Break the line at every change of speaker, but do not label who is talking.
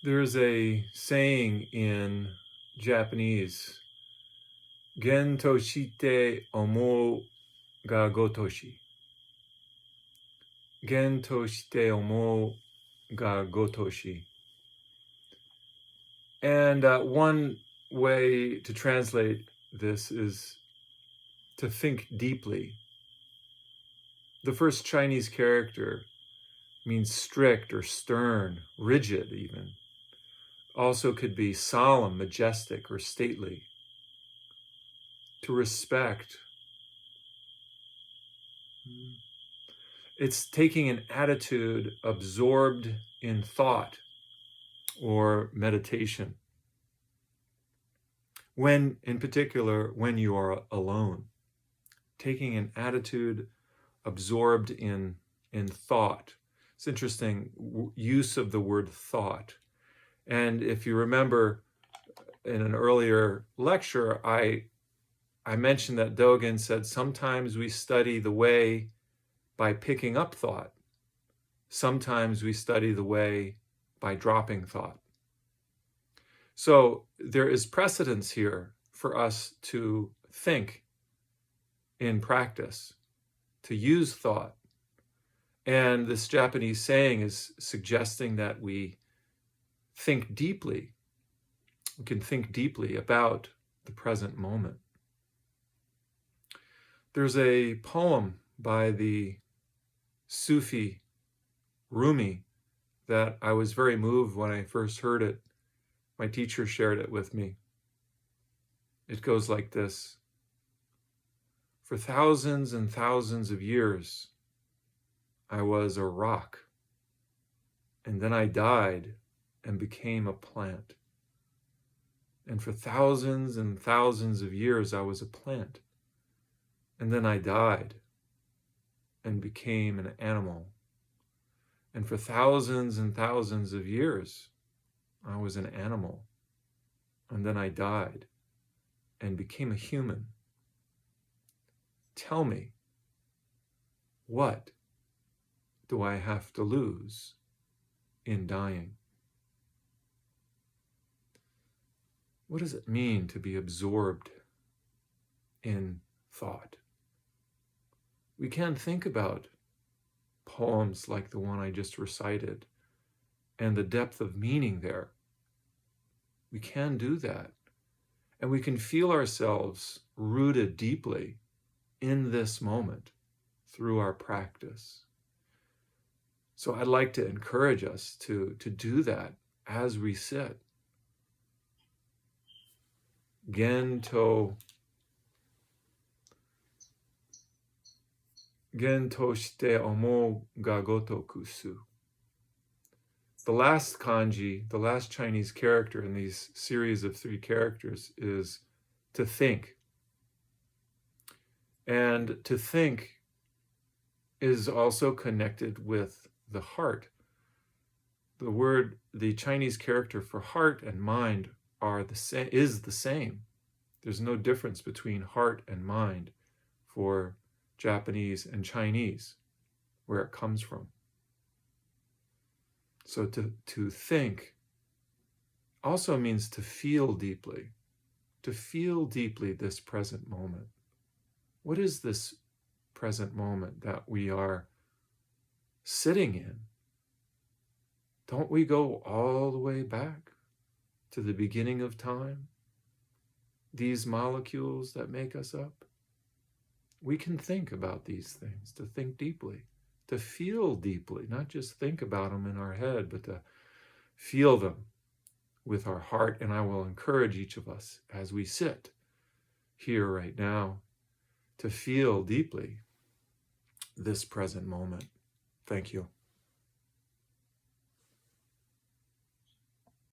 There's a saying in Japanese, Gen toshite omou ga gotoshi. Gen toshite omou ga gotoshi. And one way to translate this is to think deeply. The first Chinese character means strict or stern, rigid even. Also could be solemn, majestic, or stately. To respect. It's taking an attitude absorbed in thought or meditation. When, in particular, when you are alone. Taking an attitude absorbed in thought. It's interesting use of the word thought. And if you remember in an earlier lecture, I mentioned that Dogen said sometimes we study the way by picking up thought. Sometimes we study the way by dropping thought. So there is precedence here for us to think in practice, to use thought. And this Japanese saying is suggesting that we think deeply. We can think deeply about the present moment. There's a poem by the Sufi Rumi that I was very moved when I first heard it. My teacher shared it with me. It goes like this. For thousands and thousands of years, I was a rock, and then I died and became a plant. And for thousands and thousands of years, I was a plant, and then I died and became an animal. And for thousands and thousands of years, I was an animal, and then I died and became a human. Tell me, what do I have to lose in dying? What does it mean to be absorbed in thought? We can think about poems like the one I just recited and the depth of meaning there. We can do that. And we can feel ourselves rooted deeply in this moment through our practice. So I'd like to encourage us to do that as we sit. Gento shite omo ga gotokusu. The last kanji, the last Chinese character in these series of 3 characters is to think. And to think is also connected with the heart. The Chinese character for heart and mind is the same. There's no difference between heart and mind for Japanese and Chinese, where it comes from. So to think also means to feel deeply this present moment. What is this present moment that we are sitting in? Don't we go all the way back to the beginning of time? These molecules that make us up? We can think about these things, to think deeply, to feel deeply, not just think about them in our head, but to feel them with our heart. And I will encourage each of us as we sit here right now to feel deeply this present moment. Thank you.